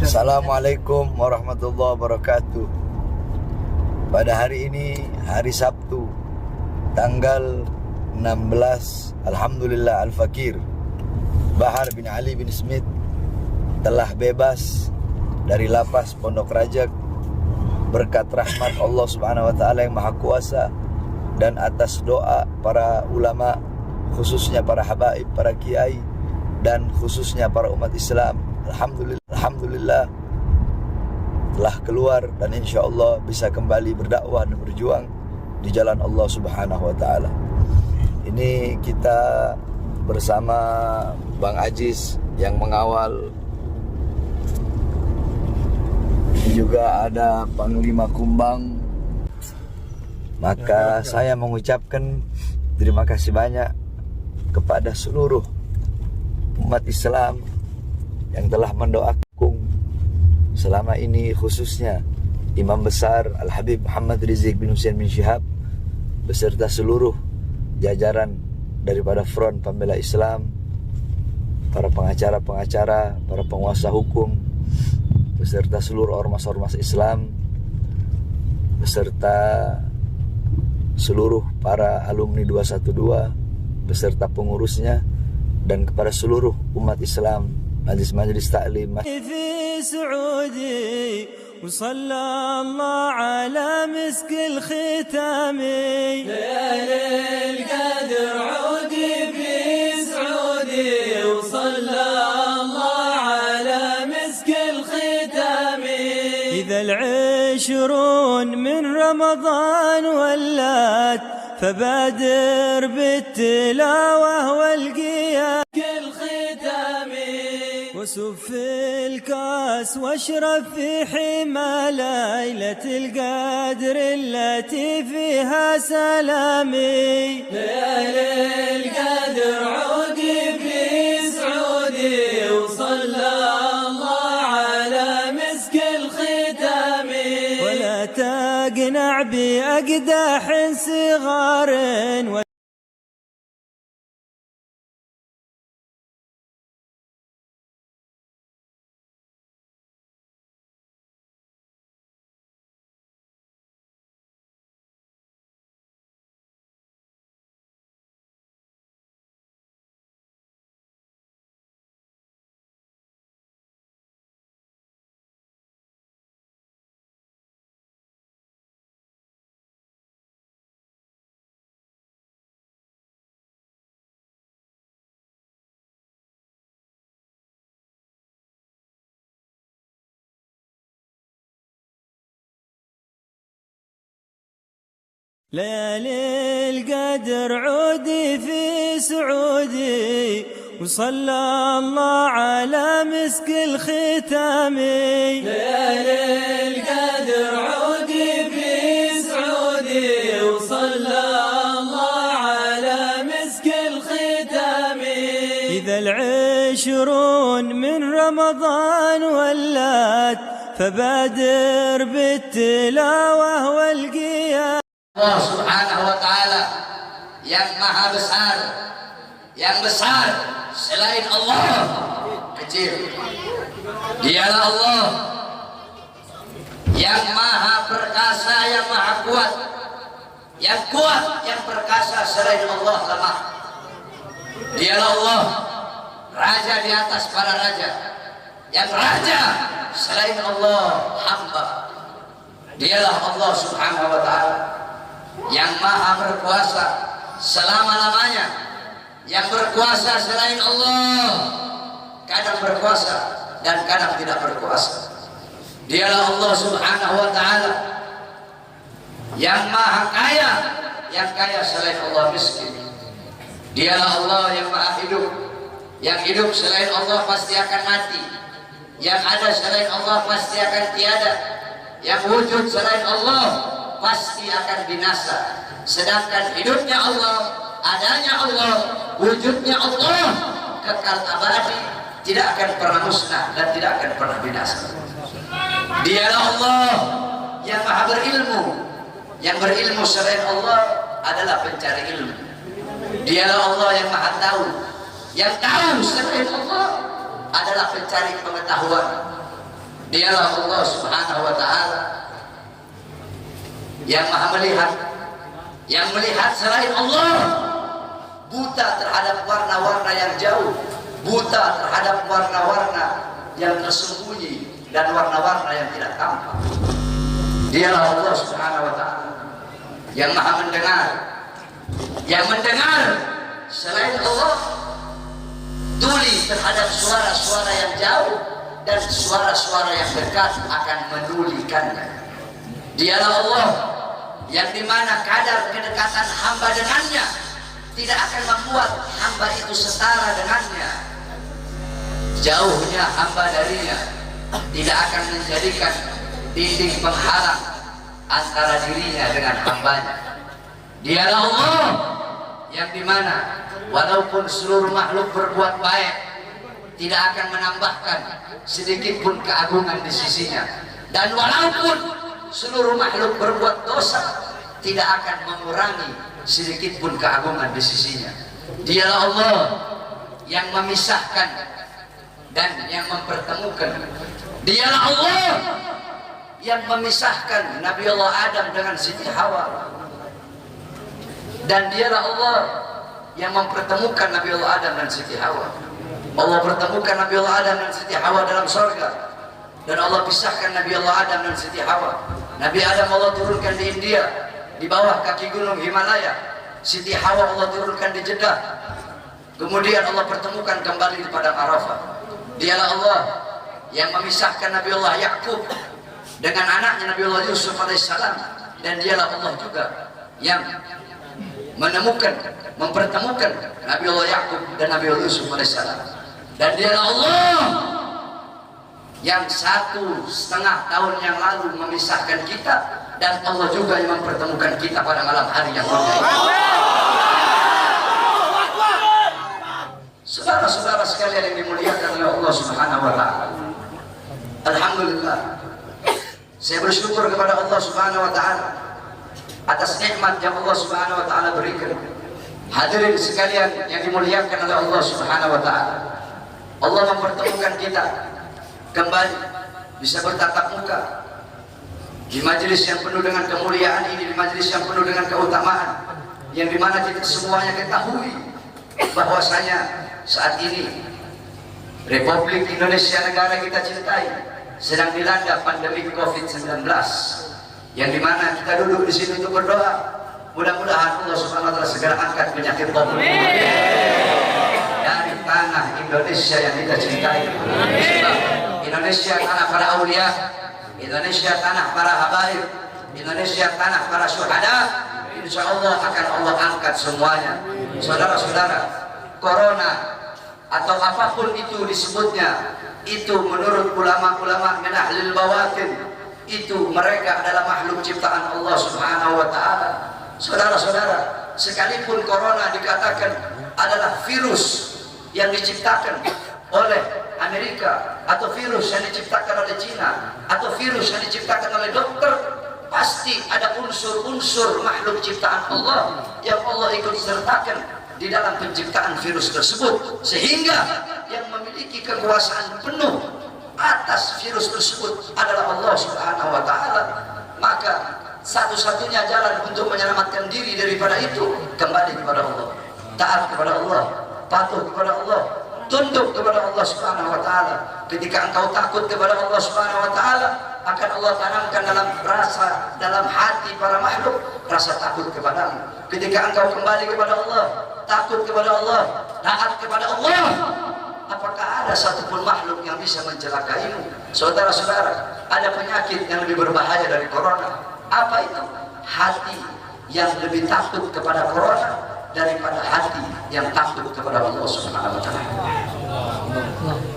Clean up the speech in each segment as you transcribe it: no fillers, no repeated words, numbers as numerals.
Assalamualaikum warahmatullahi wabarakatuh. Pada hari ini, hari Sabtu, tanggal 16, Alhamdulillah Al-Fakir Bahar bin Ali bin Smith telah bebas dari lapas Pondok Rajak berkat rahmat Allah Subhanahu wa taala yang Maha Kuasa dan atas doa para ulama, khususnya para habaib, para kiai, dan khususnya para umat Islam. Alhamdulillah telah keluar dan insya Allah bisa kembali berdakwah dan berjuang di jalan Allah Subhanahu wa taala. Ini kita bersama Bang Aziz yang mengawal. Juga ada Panglima Kumbang. Maka saya mengucapkan terima kasih banyak kepada seluruh umat Islam yang telah mendoakan selama ini, khususnya Imam Besar Al-Habib Muhammad Rizik bin Hussein bin Syihab beserta seluruh jajaran daripada Front Pembela Islam, para pengacara-pengacara, para penguasa hukum, beserta seluruh ormas-ormas Islam, beserta seluruh para alumni 212 beserta pengurusnya, dan kepada seluruh umat Islam, majelis taklim. وصلى الله على مسك الختام ليالي القدر عودي في سعودي وصلى الله على مسك الختام إذا العشرون من رمضان ولات فبادر بالتلاوة والقيام الختام وسف الكاس واشرب في حمى ليلة القدر التي فيها سلامي ليالي القدر عودي في سعودي وصلى الله على مسك الختام ولا تقنع بأقداح صغار ليالي القدر عودي في سعودي وصلى الله على مسك الختام ليالي القدر عودي في سعودي وصلى الله على مسك الختام إذا العشرون من رمضان ولات فبادر بالتلاوة والقيام. Allah Subhanahu wa ta'ala yang maha besar, yang besar selain Allah kecil. Dialah Allah yang maha perkasa, yang maha kuat, yang perkasa selain Allah lemah. Dialah Allah raja di atas para raja, yang raja selain Allah hamba. Dialah Allah Subhanahu wa ta'ala yang maha berkuasa selama-lamanya, yang berkuasa selain Allah, kadang berkuasa dan kadang tidak berkuasa. Dialah Allah Subhanahu wa ta'ala yang maha kaya, yang kaya selain Allah miskin. Dialah Allah yang maha hidup, yang hidup selain Allah pasti akan mati, yang ada selain Allah pasti akan tiada, yang wujud selain Allah pasti akan binasa. Sedangkan hidupnya Allah, adanya Allah, wujudnya Allah kekal abadi, tidak akan pernah musnah dan tidak akan pernah binasa. Dialah Allah yang maha berilmu, yang berilmu selain Allah adalah pencari ilmu. Dialah Allah yang maha tahu, Yang tahu selain Allah adalah pencari pengetahuan. Dialah Allah Subhanahu wa Ta'ala yang Maha melihat, yang melihat selain Allah, buta terhadap warna-warna yang jauh, buta terhadap warna-warna yang tersembunyi dan warna-warna yang tidak tampak. Dialah Allah Subhanahu wa Ta'ala yang Maha mendengar, yang mendengar selain Allah, tuli terhadap suara-suara yang jauh dan suara-suara yang dekat akan menulikannya. Dialah Allah yang dimana kadar kedekatan hamba dengannya tidak akan membuat hamba itu setara dengannya. Jauhnya hamba darinya tidak akan menjadikan dinding penghalang antara dirinya dengan hambanya. Dialah Allah yang dimana walaupun seluruh makhluk berbuat baik, tidak akan menambahkan sedikit pun keagungan di sisinya, dan walaupun seluruh makhluk berbuat dosa, tidak akan mengurangi sedikit pun keagungan di sisinya. Dialah Allah yang memisahkan dan yang mempertemukan. Dialah Allah yang memisahkan Nabi Allah Adam dengan Siti Hawa, dan dialah Allah yang mempertemukan Nabi Allah Adam dan Siti Hawa. Allah pertemukan Nabi Allah Adam dan Siti Hawa dalam surga, dan Allah pisahkan Nabi Allah Adam dan Siti Hawa. Nabi Adam Allah turunkan di India, di bawah kaki gunung Himalaya. Siti Hawa Allah turunkan di Jeddah. Kemudian Allah pertemukan kembali di padang Arafah. Dialah Allah yang memisahkan Nabi Allah Yakub dengan anaknya Nabi Allah Yusuf alaihissalam, dan dialah Allah juga yang menemukan, mempertemukan Nabi Allah Yakub dan Nabi Allah Yusuf alaihissalam. Dan dialah Allah yang 1,5 tahun yang lalu memisahkan kita, dan Allah juga yang mempertemukan kita pada malam hari yang mulia ini. Saudara-saudara sekalian yang dimuliakan oleh Allah Subhanahu wa Ta'ala, alhamdulillah, saya bersyukur kepada Allah Subhanahu wa Ta'ala atas nikmat yang Allah Subhanahu wa Ta'ala berikan. Hadirin sekalian yang dimuliakan oleh Allah Subhanahu wa Ta'ala, Allah mempertemukan kita kembali bisa bertatap muka di majelis yang penuh dengan kemuliaan ini, di majelis yang penuh dengan keutamaan, yang dimana kita semuanya ketahui bahwasanya saat ini Republik Indonesia, negara kita cintai, sedang dilanda pandemi COVID-19, yang dimana kita duduk di sini untuk berdoa. Mudah-mudahan Allah Subhanahu wa Ta'ala segera angkat penyakit COVID dari tanah Indonesia yang kita cintai. Sebab Indonesia tanah para aulia, Indonesia tanah para habaib, Indonesia tanah para syuhada. Insya Allah akan Allah angkat semuanya. Saudara-saudara, corona atau apapun itu disebutnya, itu menurut ulama-ulama min ahlil bawatin, itu mereka adalah makhluk ciptaan Allah Subhanahu wa Ta'ala. Saudara-saudara, sekalipun corona dikatakan adalah virus yang diciptakan oleh Amerika, atau virus yang diciptakan oleh Cina, atau virus yang diciptakan oleh dokter, pasti ada unsur-unsur makhluk ciptaan Allah yang Allah ikut sertakan di dalam penciptaan virus tersebut, sehingga yang memiliki kekuasaan penuh atas virus tersebut adalah Allah Subhanahu wa Ta'ala. Maka satu-satunya jalan untuk menyelamatkan diri daripada itu, kembali kepada Allah, taat kepada Allah, patuh kepada Allah, tunduk kepada Allah Subhanahu wa Ta'ala. Ketika engkau takut kepada Allah Subhanahu wa Ta'ala, akan Allah tanamkan dalam rasa, dalam hati para makhluk rasa takut kepadamu. Ketika engkau kembali kepada Allah, takut kepada Allah, taat kepada Allah, apakah ada satupun makhluk yang bisa mencelakaimu? Saudara-saudara, ada penyakit yang lebih berbahaya dari corona. Apa itu? Hati yang lebih takut kepada corona daripada hati yang takut kepada Allah Subhanahu wa Ta'ala.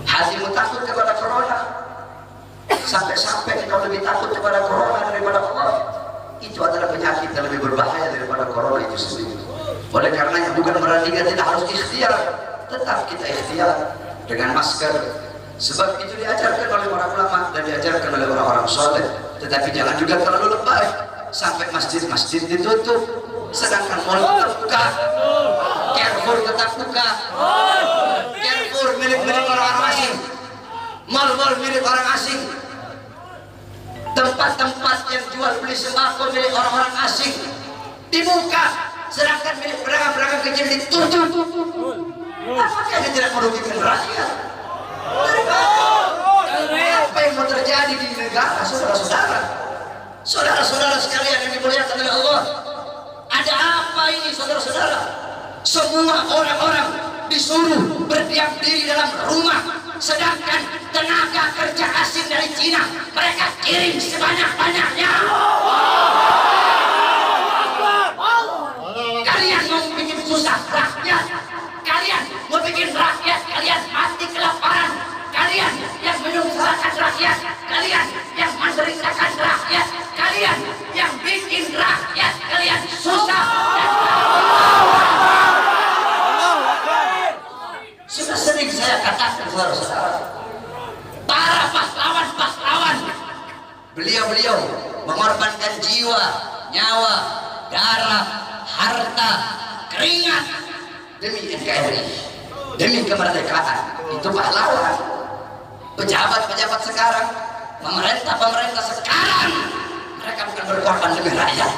Hatimu takut kepada corona, sampai-sampai engkau lebih takut kepada corona daripada Allah. Itu adalah penyakit yang lebih berbahaya daripada corona itu sendiri. Oleh karenanya, bukan berarti kita tidak harus ikhtiar, tetap kita ikhtiar dengan masker, sebab itu diajarkan oleh para ulama dan diajarkan oleh orang-orang soleh. Tetapi jangan juga terlalu lebay sampai masjid-masjid ditutup sedangkan mal terbuka. Carrefour tetap buka. Carrefour milik-milik orang-orang asing. Mal-mal milik orang asing. Tempat-tempat yang jual beli sembako milik orang-orang asing dibuka, sedangkan milik pedagang-pedagang kecil ditutup. Apakah ini tidak merugikan rakyat? Apa yang mau terjadi di negara, saudara-saudara? Saudara-saudara sekalian yang dimuliakan oleh Allah, ada apa ini, saudara-saudara? Semua orang-orang disuruh berdiam diri dalam rumah, sedangkan tenaga kerja asing dari Cina mereka kirim sebanyak-banyaknya. Kalian mau bikin susah rakyat, kalian mau bikin rakyat kalian mati kelaparan, kalian yang menyengsarakan rakyat, kalian yang menderitakan rakyat, kalian yang bikin rakyat kalian susah. Sudah sering saya katakan, saudara-saudara, para pahlawan-pahlawan, beliau-beliau mengorbankan jiwa, nyawa, darah, harta, keringat demi NKRI, demi kemerdekaan. Itu pahlawan. Pejabat-pejabat sekarang, pemerintah sekarang, mereka bukan berkorban demi rakyat,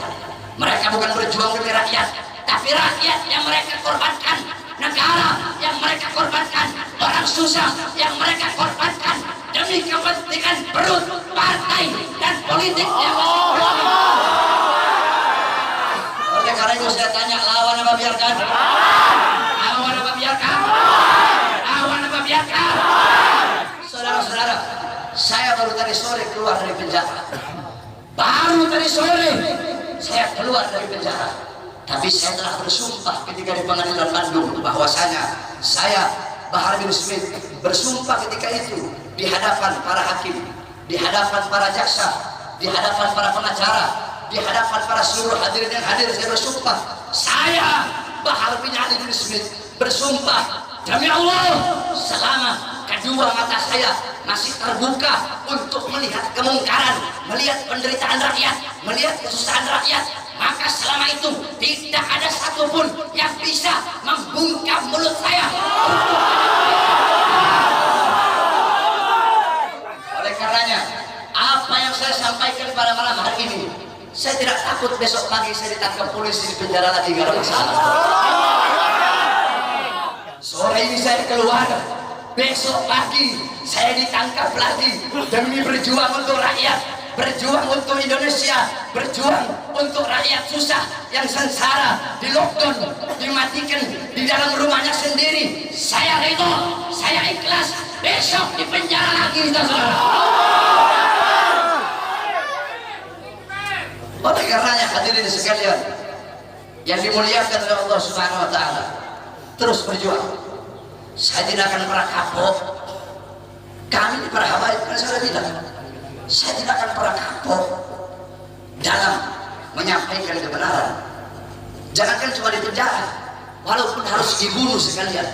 mereka bukan berjuang demi rakyat, tapi rakyat yang mereka korbankan, negara yang mereka korbankan, orang susah yang mereka korbankan demi kepentingan perut, partai, dan politik yang oleh karena itu saya tanya, lawan apa biarkan? Lawan apa biarkan? Lawan apa biarkan? Saudara-saudara, saya baru tadi sore keluar dari penjara. Baru tadi sore saya keluar dari penjara. Tapi saya telah bersumpah ketika di pengadilan Bandung bahwasanya saya, Bahar bin Smith, bersumpah ketika itu di hadapan para hakim, di hadapan para jaksa, di hadapan para pengacara, di hadapan para seluruh hadirin yang hadir. Saya bersumpah, saya, Bahar bin Ali bin Smith, bersumpah demi Allah, selama kedua mata saya masih terbuka untuk melihat kemungkaran, melihat penderitaan rakyat, melihat kesusahan rakyat, maka selama itu tidak ada satupun yang bisa membungkam mulut saya. Oleh karenanya, apa yang saya sampaikan pada malam hari ini, saya tidak takut besok pagi saya ditangkap polisi di penjara lagi, gak ada masalah. Sore ini saya keluar, besok pagi saya ditangkap lagi demi berjuang untuk rakyat, berjuang untuk Indonesia, berjuang untuk rakyat susah yang sengsara, di lockdown, dimatikan di dalam rumahnya sendiri. Saya ridho, saya ikhlas, besok di penjara lagi, saudara. Oleh karenanya hadirin sekalian yang dimuliakan oleh Allah Subhanahu wa taala, terus berjuang. Saya tidak akan pernah kapok. Kami di para habaib, saya bilang, saya tidak akan pernah kapok dalam menyampaikan kebenaran. Jangankan cuma di penjara, walaupun harus dibunuh sekalian.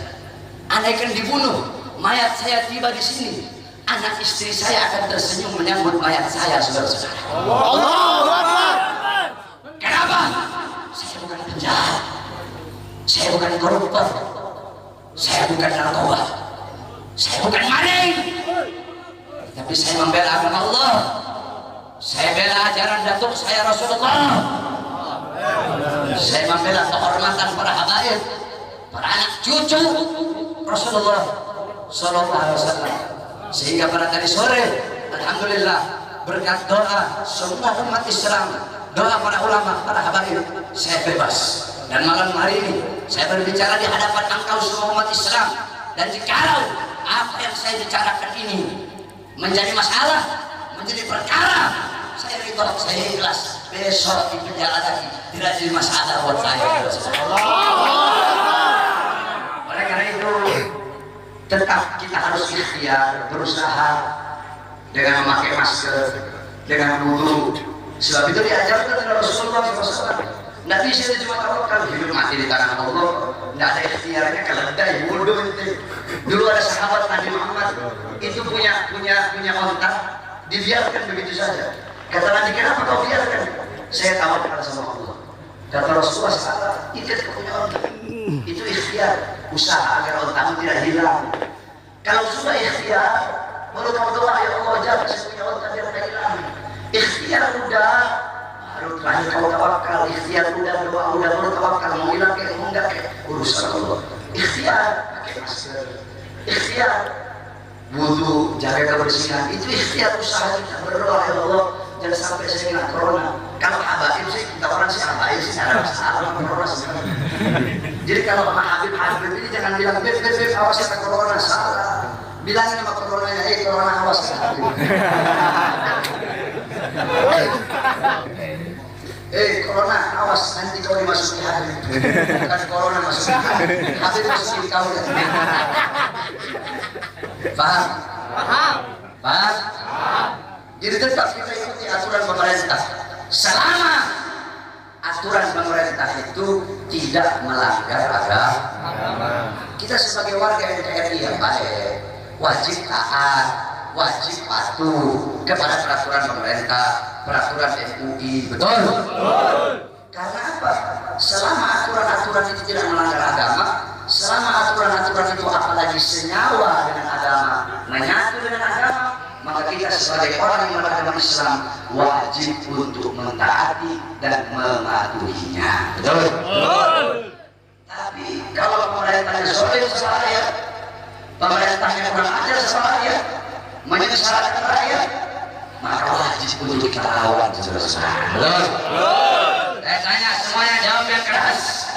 Andaikan dibunuh, mayat saya tiba di sini, anak istri saya akan tersenyum menyambut mayat saya, saudara-saudara. Allahu Akbar. Kenapa? Saya bukan penjahat, saya bukan koruptor, saya bukan narkoba, saya bukan maling, tapi saya membela agama Allah. Saya bela ajaran datuk saya Rasulullah. Saya membela kehormatan para habaib, para anak cucu Rasulullah Sallallahu Alaihi Wasallam. Sehingga pada tadi sore, alhamdulillah, berkat doa semua umat Islam, doa para ulama, para habaib, saya bebas. Dan malam hari ini saya berbicara di hadapan engkau semua umat Islam. Dan jikalau apa yang saya bicarakan ini menjadi masalah, menjadi perkara, saya ridho, saya ikhlas. Besok di penjara lagi tidak jadi masalah buat saya. Oleh karena itu, tetap kita harus ikhtiar, berusaha dengan memakai masker, dengan wudu. Sebab itu diajarkan oleh Rasulullah SAW. Tidak bisa cuma tawakal, hidup mati di tangan Allah. Tidak ada ikhtiarnya, keledai, wudu itu. Dulu ada sahabat Nabi Muhammad itu punya ontak, dibiarkan begitu saja. Kata Nabi, kenapa kau biarkan? Saya tawakal sama Allah. Kata Rasulullah, ikat kau punya ontak. itu ikhtiar, usaha agar otakmu tidak hilang. Kalau sudah ikhtiar, baru kamu doa, ya Allah jangan saya punya otak biar tidak hilang. Ikhtiar udah, baru terakhir kamu tawakal. Ikhtiar udah, doa udah, baru tawakal. Mau hilang kayak enggak kayak urusan Allah. Ikhtiar pakai masker, ikhtiar wudu, jaga kebersihan, itu ikhtiar usaha kita. Berdoa, ya Allah jangan sampai saya kena corona. Kalau habaib sih, kita orang sih habaib sih, ada masalah sama corona sebenarnya. Jadi kalau sama Habib ini jangan bilang beb awas ya corona, salah. Bilangin sama corona ya, corona awas ya Habib. Corona awas, nanti kau dimasuki Habib. Bukan corona masuki Habib, Habib masuki kau ya. Paham? Paham? Jadi tetap kita ikuti aturan pemerintah. Selama aturan pemerintah itu tidak melanggar agama. Kita sebagai warga NKRI yang baik, wajib taat, wajib patuh kepada peraturan pemerintah, peraturan MUI. Betul? Karena apa? Selama aturan-aturan itu tidak melanggar agama, selama aturan-aturan itu apalagi senyawa dengan agama, menyatu dengan agama, maka kita sebagai orang yang beragama Islam wajib untuk mentaati dan mematuhinya. Betul? Tapi kalau pemerintahnya zalim sama rakyat, pemerintahnya kurang adil sama rakyat, menyengsarakan rakyat, maka wajib untuk kita lawan selesai. Betul? Saya tanya semuanya jawab yang keras.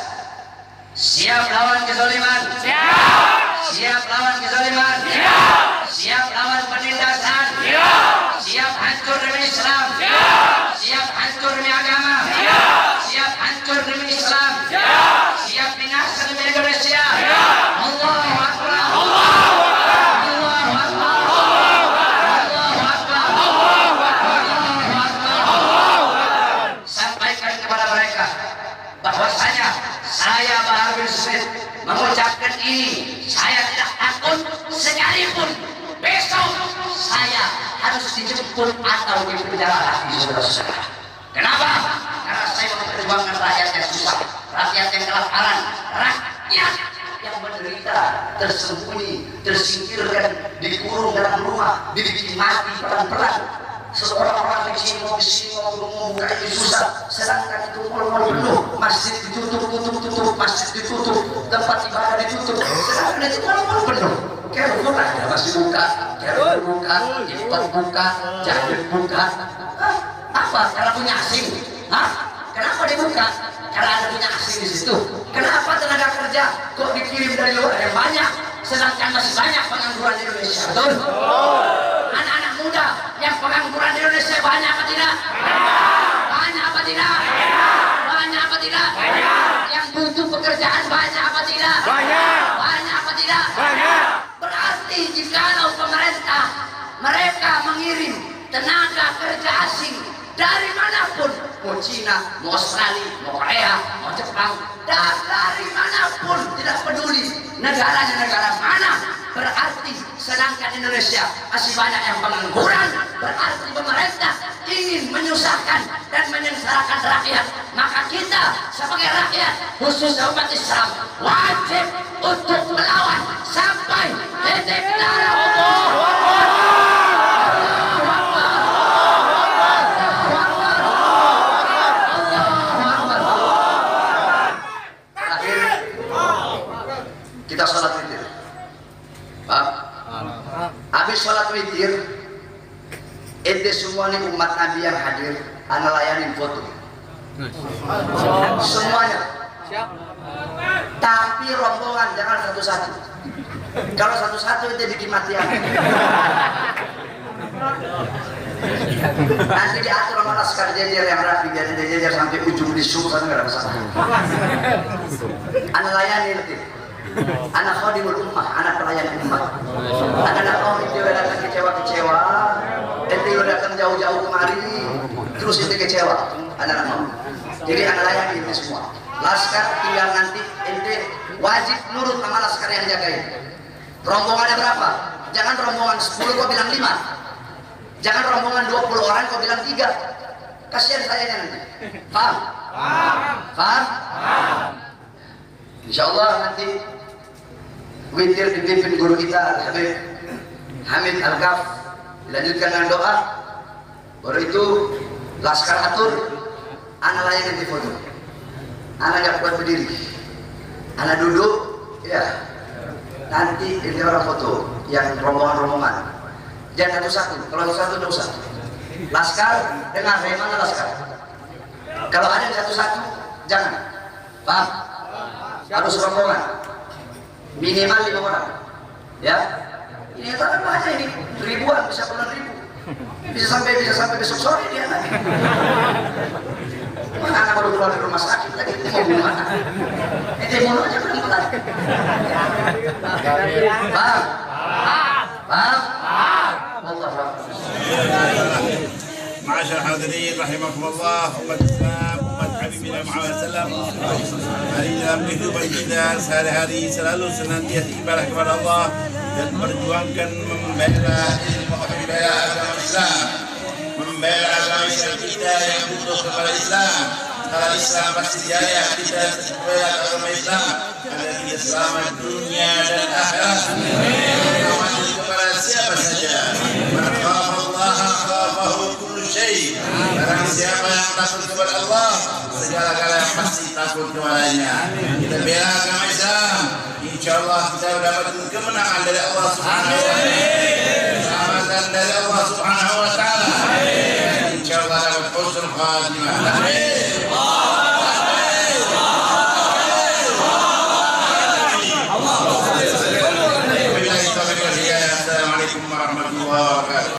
Siap lawan kezaliman? Siap. Siap lawan kezaliman? Siap. Siap lawan penindasan? Siap. Siap hancur demi Islam? Siap. Siap hancur demi agama? Siap. Siap hancur demi Islam? Siap. Siap binasa demi Indonesia? Siap. Allahu Akbar. Allahu Akbar. Allahu Akbar. Allahu Akbar. Allahu Akbar. Allahu Akbar. Sampaikan kepada mereka bahwasanya saya Bahar bin Smith mengucapkan ini, saya tidak takut sekalipun besok saya harus dijemput atau dipenjara lagi, saudara-saudara. Kenapa? Karena saya memperjuangkan rakyat yang susah, rakyat yang kelaparan, rakyat yang menderita, tersembunyi, tersingkirkan, dikurung dalam rumah, dibikin mati pelan-pelan. Seseorang orang kesini mau buka itu susah, sedangkan itu mal penuh, masjid ditutup, masjid ditutup, tempat ibadah ditutup, sedangkan itu mal penuh. Kerupuk ada masih buka, kerupuk buka, jepot buka, jahit buka. Apa? Karena punya asing? Kenapa dibuka? Karena ada punya asing di situ. Kenapa tenaga kerja kok dikirim dari luar yang banyak, sedangkan masih banyak pengangguran di Indonesia? Betul? Anak-anak muda yang pengangguran di Indonesia banyak apa tidak? Banyak apa tidak? Banyak apa tidak? Yang butuh pekerjaan banyak apa tidak? Banyak apa tidak? Berarti jikalau pemerintah mereka mengirim tenaga kerja asing dari manapun, mau Cina, mau Australia, mau Korea, mau Jepang, dan dari manapun, tidak peduli negaranya negara mana, berarti sedangkan Indonesia masih banyak yang pengangguran, berarti pemerintah ingin menyusahkan dan menyengsarakan rakyat. Maka kita sebagai rakyat, khususnya umat Islam, wajib untuk melawan sampai titik darah. Kita sholat witir, Pak. Habis sholat witir, ente semua nih umat Nabi yang hadir, ana layanin foto. Semuanya. Tapi rombongan jangan satu-satu. Kalau satu-satu itu bikin matian. Nanti diatur sama laskar jejer yang rapi, biar jejer sampai ujung di sana nggak ada masalah. Ana layanin nanti. Anak khadimul ummah, anak pelayan ummah. Anak kaum itu datang kecewa-kecewa, ente datang jauh-jauh kemari, terus ente kecewa, anak kaum. Jadi anak layan ini semua. Laskar tinggal nanti ente wajib nurut sama laskar yang jagain. Rombongannya berapa? Jangan rombongan 10 kau bilang 5. Jangan rombongan 20 orang kau bilang 3. Kasihan saya nanti. Paham? Paham? Paham? Insya Allah nanti witir dipimpin guru kita Habib Hamid Al-Ghaf, dilanjutkan dengan doa, baru itu laskar atur, anak layan nanti foto, anak nggak kuat berdiri, anak duduk, ya nanti ini orang foto yang rombongan-rombongan, jangan satu-satu, kalau satu tidak usah. Laskar dengan bagaimana laskar, kalau ada satu-satu jangan, paham? Harus rombongan minimal 5 orang, ya. Ini kan banyak ini, ribuan, bisa puluhan ribu, bisa sampai besok sore dia lagi. Anak baru keluar dari rumah sakit lagi, itu mau bunuh anak, itu bunuh aja pelan-pelan. Paham? Paham? Allah. معاشر الحاضرين رحمكم الله أمة الإسلام أمة حبيبنا محمد صلى الله عليه وسلم. Hari dalam kehidupan kita sehari-hari selalu senantiasa ibadah kepada Allah dan memperjuangkan membela ilmu agama Islam, membela agama Islam kita yang butuh kepada Islam. Kalau Islam pasti jaya, kita membela agama Islam agar kita selamat dunia dan akhirat. Amin. Kepada siapa saja. Allah khafahu kullu syai. Barang siapa yang takut kepada Allah, segala-galanya yang pasti takut kepadanya. Kita bela agama Islam, insyaallah kita dapat kemenangan dari Allah Subhanahu wa taala. Keselamatan dari Allah Subhanahu wa taala. Insyaallah dapat husnul khatimah. Amin.